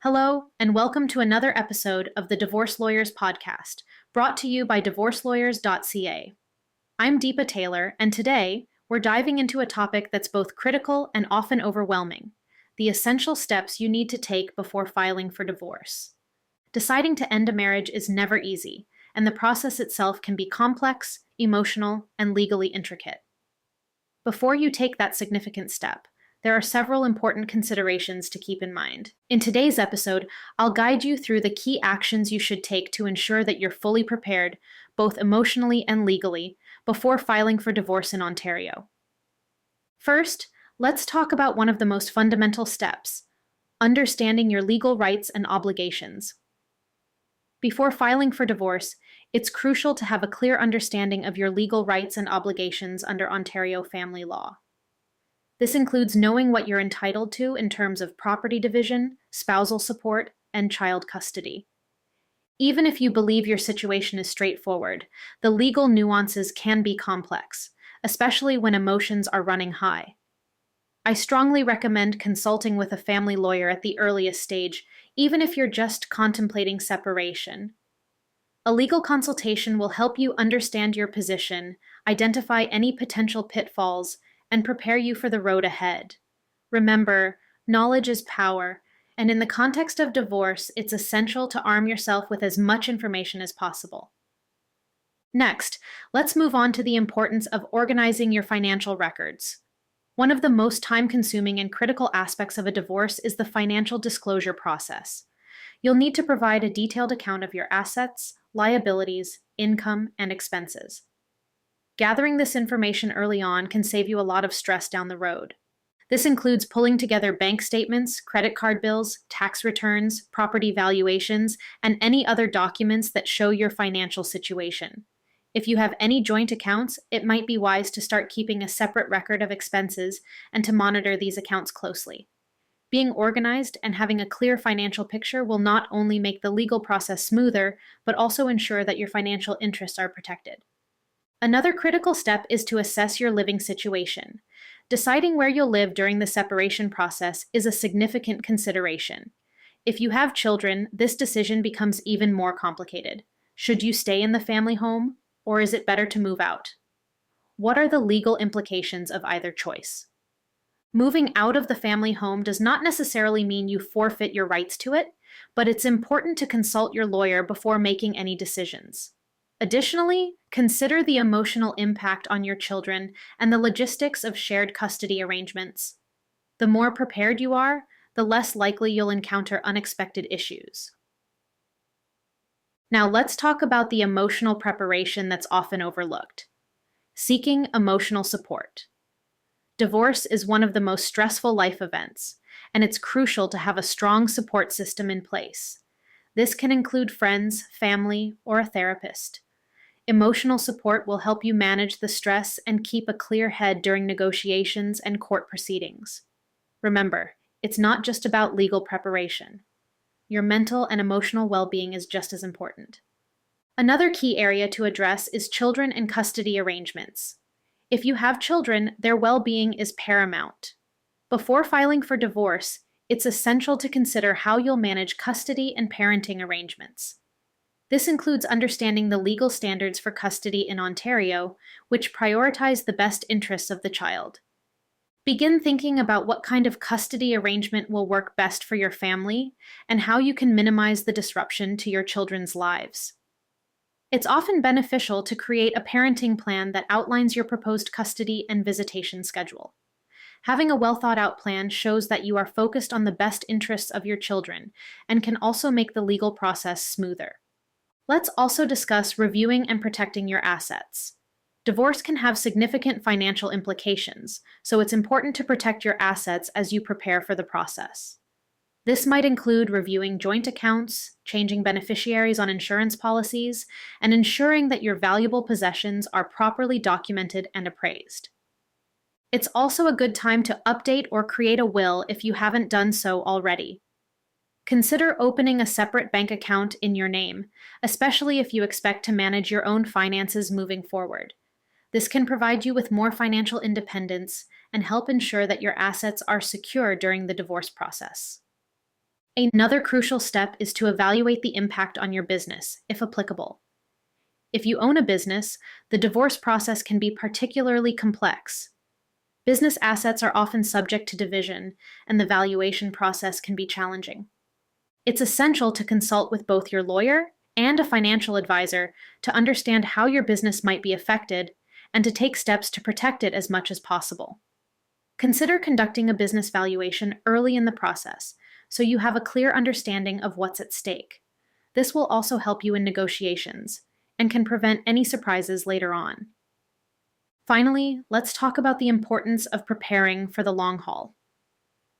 Hello, and welcome to another episode of the Divorce Lawyers podcast, brought to you by DivorceLawyers.ca. I'm Deepa Taylor, and today we're diving into a topic that's both critical and often overwhelming: the essential steps you need to take before filing for divorce. Deciding to end a marriage is never easy, and the process itself can be complex, emotional, and legally intricate. Before you take that significant step, there are several important considerations to keep in mind. In today's episode, I'll guide you through the key actions you should take to ensure that you're fully prepared, both emotionally and legally, before filing for divorce in Ontario. First, let's talk about one of the most fundamental steps: understanding your legal rights and obligations. Before filing for divorce, it's crucial to have a clear understanding of your legal rights and obligations under Ontario family law. This includes knowing what you're entitled to in terms of property division, spousal support, and child custody. Even if you believe your situation is straightforward, the legal nuances can be complex, especially when emotions are running high. I strongly recommend consulting with a family lawyer at the earliest stage, even if you're just contemplating separation. A legal consultation will help you understand your position, identify any potential pitfalls, and prepare you for the road ahead. Remember, knowledge is power, and in the context of divorce, it's essential to arm yourself with as much information as possible. Next, let's move on to the importance of organizing your financial records. One of the most time-consuming and critical aspects of a divorce is the financial disclosure process. You'll need to provide a detailed account of your assets, liabilities, income, and expenses. Gathering this information early on can save you a lot of stress down the road. This includes pulling together bank statements, credit card bills, tax returns, property valuations, and any other documents that show your financial situation. If you have any joint accounts, it might be wise to start keeping a separate record of expenses and to monitor these accounts closely. Being organized and having a clear financial picture will not only make the legal process smoother, but also ensure that your financial interests are protected. Another critical step is to assess your living situation. Deciding where you'll live during the separation process is a significant consideration. If you have children, this decision becomes even more complicated. Should you stay in the family home, or is it better to move out? What are the legal implications of either choice? Moving out of the family home does not necessarily mean you forfeit your rights to it, but it's important to consult your lawyer before making any decisions. Additionally, consider the emotional impact on your children and the logistics of shared custody arrangements. The more prepared you are, the less likely you'll encounter unexpected issues. Now let's talk about the emotional preparation that's often overlooked: seeking emotional support. Divorce is one of the most stressful life events, and it's crucial to have a strong support system in place. This can include friends, family, or a therapist. Emotional support will help you manage the stress and keep a clear head during negotiations and court proceedings. Remember, it's not just about legal preparation. Your mental and emotional well-being is just as important. Another key area to address is children and custody arrangements. If you have children, their well-being is paramount. Before filing for divorce, it's essential to consider how you'll manage custody and parenting arrangements. This includes understanding the legal standards for custody in Ontario, which prioritize the best interests of the child. Begin thinking about what kind of custody arrangement will work best for your family and how you can minimize the disruption to your children's lives. It's often beneficial to create a parenting plan that outlines your proposed custody and visitation schedule. Having a well-thought-out plan shows that you are focused on the best interests of your children and can also make the legal process smoother. Let's also discuss reviewing and protecting your assets. Divorce can have significant financial implications, so it's important to protect your assets as you prepare for the process. This might include reviewing joint accounts, changing beneficiaries on insurance policies, and ensuring that your valuable possessions are properly documented and appraised. It's also a good time to update or create a will if you haven't done so already. Consider opening a separate bank account in your name, especially if you expect to manage your own finances moving forward. This can provide you with more financial independence and help ensure that your assets are secure during the divorce process. Another crucial step is to evaluate the impact on your business, if applicable. If you own a business, the divorce process can be particularly complex. Business assets are often subject to division, and the valuation process can be challenging. It's essential to consult with both your lawyer and a financial advisor to understand how your business might be affected and to take steps to protect it as much as possible. Consider conducting a business valuation early in the process so you have a clear understanding of what's at stake. This will also help you in negotiations and can prevent any surprises later on. Finally, let's talk about the importance of preparing for the long haul.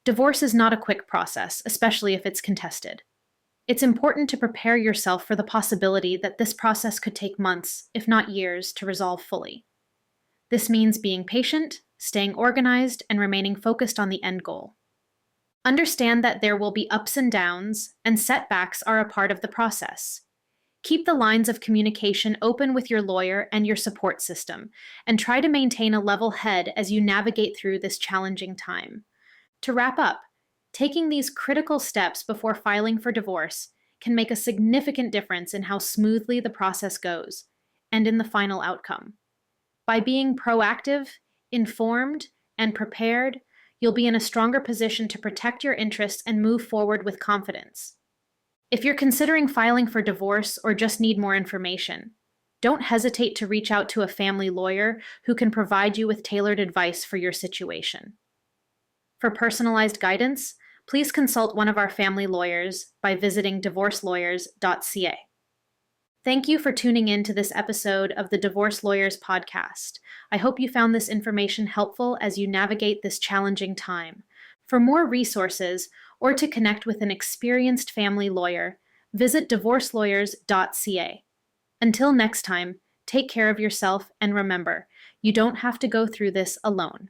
Divorce is not a quick process, especially if it's contested. It's important to prepare yourself for the possibility that this process could take months, if not years, to resolve fully. This means being patient, staying organized, and remaining focused on the end goal. Understand that there will be ups and downs, and setbacks are a part of the process. Keep the lines of communication open with your lawyer and your support system, and try to maintain a level head as you navigate through this challenging time. To wrap up, taking these critical steps before filing for divorce can make a significant difference in how smoothly the process goes and in the final outcome. By being proactive, informed, and prepared, you'll be in a stronger position to protect your interests and move forward with confidence. If you're considering filing for divorce or just need more information, don't hesitate to reach out to a family lawyer who can provide you with tailored advice for your situation. For personalized guidance, please consult one of our family lawyers by visiting DivorceLawyers.ca. Thank you for tuning in to this episode of the Divorce Lawyers podcast. I hope you found this information helpful as you navigate this challenging time. For more resources or to connect with an experienced family lawyer, visit DivorceLawyers.ca. Until next time, take care of yourself and remember, you don't have to go through this alone.